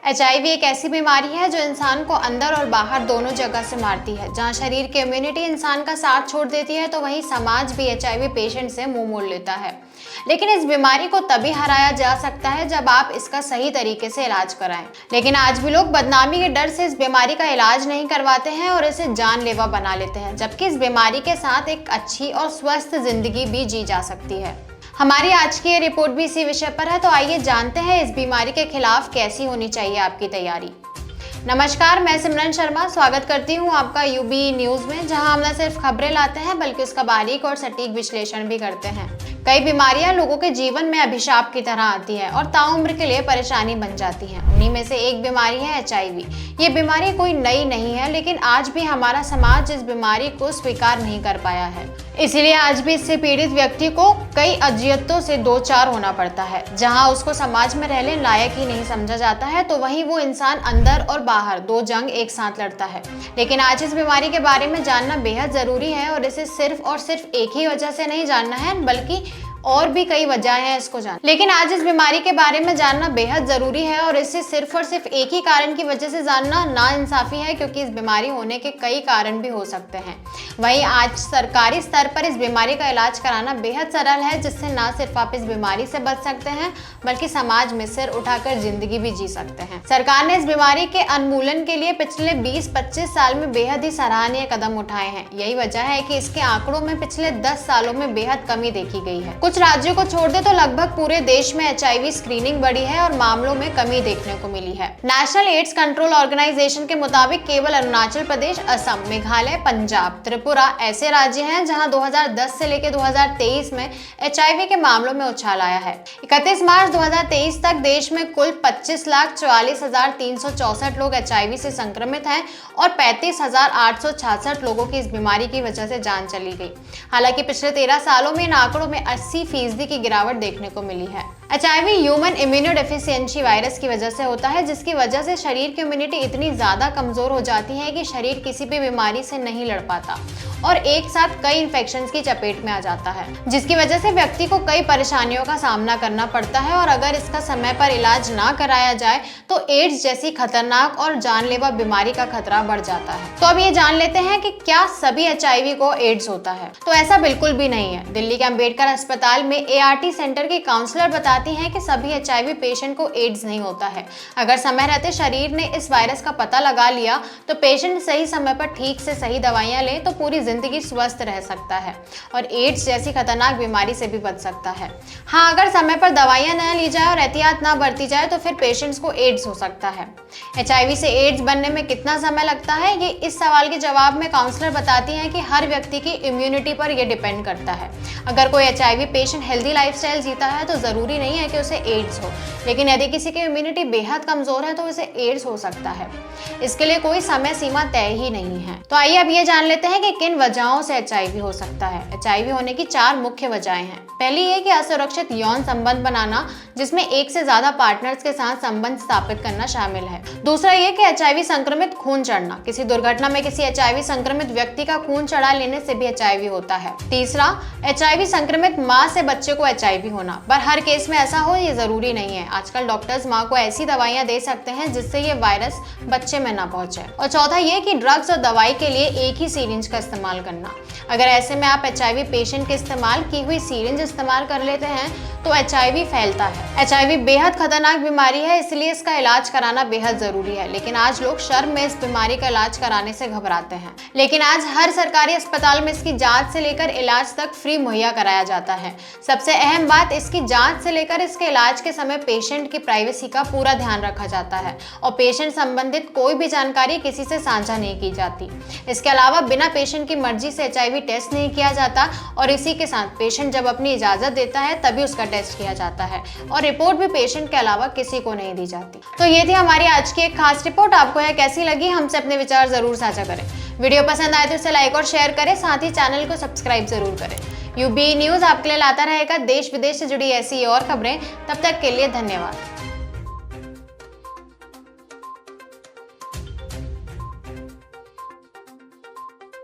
HIV एक ऐसी बीमारी है जो इंसान को अंदर और बाहर दोनों जगह से मारती है। जहां शरीर की इम्यूनिटी इंसान का साथ छोड़ देती है, तो वहीं समाज भी HIV पेशेंट से मुंह मोड़ लेता है। लेकिन इस बीमारी को तभी हराया जा सकता है जब आप इसका सही तरीके से इलाज कराएं। लेकिन आज भी लोग बदनामी के डर से इस बीमारी का इलाज नहीं करवाते हैं और इसे जानलेवा बना लेते हैं, जबकि इस बीमारी के साथ एक अच्छी और स्वस्थ जिंदगी भी जी जा सकती है। हमारी आज की ये रिपोर्ट भी इसी विषय पर है, तो आइए जानते हैं इस बीमारी के खिलाफ कैसी होनी चाहिए आपकी तैयारी। नमस्कार, मैं सिमरन शर्मा स्वागत करती हूँ आपका यूबी न्यूज में, जहां हम न सिर्फ खबरें लाते हैं बल्कि उसका बारीक और सटीक विश्लेषण भी करते हैं। कई बीमारियां लोगों के जीवन में अभिशाप की तरह आती है और ताउम्र के लिए परेशानी बन जाती हैं। उन्हीं में से एक बीमारी है HIV। ये बीमारी कोई नई नहीं है, लेकिन आज भी हमारा समाज इस बीमारी को स्वीकार नहीं कर पाया है। इसीलिए आज भी इससे पीड़ित व्यक्ति को कई अजियतों से दो चार होना पड़ता है। जहां उसको समाज में रहने लायक ही नहीं समझा जाता है, तो वहीं वो इंसान अंदर और बाहर दो जंग एक साथ लड़ता है। लेकिन आज इस बीमारी के बारे में जानना बेहद जरूरी है और इसे सिर्फ और सिर्फ एक ही वजह से नहीं जानना है, बल्कि और भी कई वजह हैं इसको जान। लेकिन आज इस बीमारी के बारे में जानना बेहद जरूरी है और इसे सिर्फ और सिर्फ एक ही कारण की वजह से जानना नाइंसाफी है, क्योंकि इस बीमारी होने के कई कारण भी हो सकते हैं। वहीं आज सरकारी स्तर पर इस बीमारी का इलाज कराना बेहद सरल है, जिससे ना सिर्फ आप इस बीमारी से बच सकते हैं बल्कि समाज में सिर उठाकर जिंदगी भी जी सकते हैं। सरकार ने इस बीमारी के उन्मूलन के लिए पिछले 20-25 साल में बेहद ही सराहनीय कदम उठाए हैं। यही वजह है कि इसके आंकड़ों में पिछले 10 सालों में बेहद कमी देखी गई है। कुछ राज्यों को छोड़ दे तो लगभग पूरे देश में HIV स्क्रीनिंग बढ़ी है और मामलों में कमी देखने को मिली है। नेशनल एड्स कंट्रोल ऑर्गेनाइजेशन के मुताबिक केवल अरुणाचल प्रदेश, असम, मेघालय, पंजाब, त्रिपुरा ऐसे राज्य हैं जहां 2010 से लेकर 2023 में HIV के मामलों में उछाल आया है। 31 मार्च 2023 तक देश में कुल 25,44,364 लोग HIV से संक्रमित हैं और 35,866 लोगों की इस बीमारी की वजह से जान चली गई। हालांकि पिछले 13 सालों में इन आंकड़ों में 80% की गिरावट देखने को मिली है। HIV ह्यूमन इम्यूनोडेफिशिएंसी वायरस की वजह से होता है, जिसकी वजह से शरीर की इम्यूनिटी इतनी ज्यादा कमजोर हो जाती है कि शरीर किसी भी बीमारी से नहीं लड़ पाता और एक साथ कई इन्फेक्शंस की चपेट में आ जाता है, जिसकी वजह से व्यक्ति को कई परेशानियों का सामना करना पड़ता है। और अगर इसका समय पर इलाज ना कराया जाए तो एड्स जैसी खतरनाक और जानलेवा बीमारी का खतरा बढ़ जाता है। तो अब ये जान लेते हैं कि क्या सभी HIV को एड्स होता है। तो ऐसा बिल्कुल भी नहीं है। दिल्ली के अंबेडकर अस्पताल में ART सेंटर की काउंसलर बताती हैं कि सभी HIV पेशेंट को एड्स नहीं होता है। अगर समय रहते शरीर ने इस वायरस का पता लगा लिया तो पेशेंट सही समय पर ठीक से सही दवाइयां ले तो पूरी जिंदगी स्वस्थ रह सकता है और एड्स जैसी खतरनाक बीमारी से भी बच सकता है। हाँ, अगर समय पर दवाइयां न ली जाए और एहतियात ना बरती जाए तो फिर पेशेंट्स को एड्स हो सकता है। HIV से एड्स बनने में कितना समय लगता है, ये इस सवाल के जवाब में काउंसलर बताती हैं कि हर व्यक्ति की इम्यूनिटी पर यह डिपेंड करता है। अगर कोई HIV पेशेंट हेल्दी लाइफस्टाइल जीता है तो जरूरी नहीं है कि उसे एड्स हो, लेकिन यदि किसी की इम्यूनिटी बेहद कमजोर है तो उसे एड्स हो सकता है। इसके लिए कोई समय सीमा तय ही नहीं है। तो आइए अब ये जान लेते हैं कि किन वजहों से HIV हो सकता है। HIV होने की 4 मुख्य वजहें हैं। पहली ये कि असुरक्षित यौन संबंध बनाना, जिसमें एक से ज्यादा पार्टनर्स के साथ संबंध स्थापित करना शामिल है। दूसरा ये कि HIV संक्रमित खून चढ़ना, किसी दुर्घटना में किसी HIV संक्रमित व्यक्ति का खून चढ़ा लेने से भी HIV होता है। तीसरा, HIV संक्रमित माँ से बच्चे को HIV होना, पर हर केस में ऐसा हो ये जरूरी नहीं है। आजकल डॉक्टर्स माँ को ऐसी दवाइयां दे सकते हैं जिससे ये वायरस बच्चे में ना पहुंचे। और चौथा ये कि ड्रग्स और दवाई के लिए एक ही सीरिंज का इस्तेमाल करना। अगर ऐसे में आप HIV पेशेंट के इस्तेमाल की हुई सीरिंज इस्तेमाल कर लेते हैं तो HIV फैलता है। HIV बेहद खतरनाक बीमारी है, इसलिए इसका इलाज कराना बेहद जरूरी है। लेकिन आज लोग शर्म में इस बीमारी का इलाज कराने से घबराते हैं। लेकिन आज हर सरकारी अस्पताल में इसकी जांच से लेकर इलाज तक फ्री मुहैया कराया जाता है। सबसे अहम बात, इसकी जांच से लेकर इसके इलाज के समय पेशेंट की प्राइवेसी का पूरा ध्यान रखा जाता है और पेशेंट संबंधित कोई भी जानकारी किसी से साझा नहीं की जाती। इसके अलावा बिना पेशेंट की मर्जी से HIV टेस्ट नहीं किया जाता और इसी के साथ पेशेंट जब अपनी इजाजत देता है तभी उसका टेस्ट किया जाता है और रिपोर्ट भी पेशेंट के अलावा किसी को नहीं दी जाती। तो ये थी हमारी आज की एक खास रिपोर्ट। आपको यह कैसी लगी, हमसे अपने विचार जरूर साझा करें। वीडियो पसंद आए तो इसे लाइक और शेयर करें, साथ ही चैनल को सब्सक्राइब जरूर करें। यूबी न्यूज आपके लिए लाता रहेगा देश विदेश से जुड़ी ऐसी और खबरें। तब तक के लिए धन्यवाद।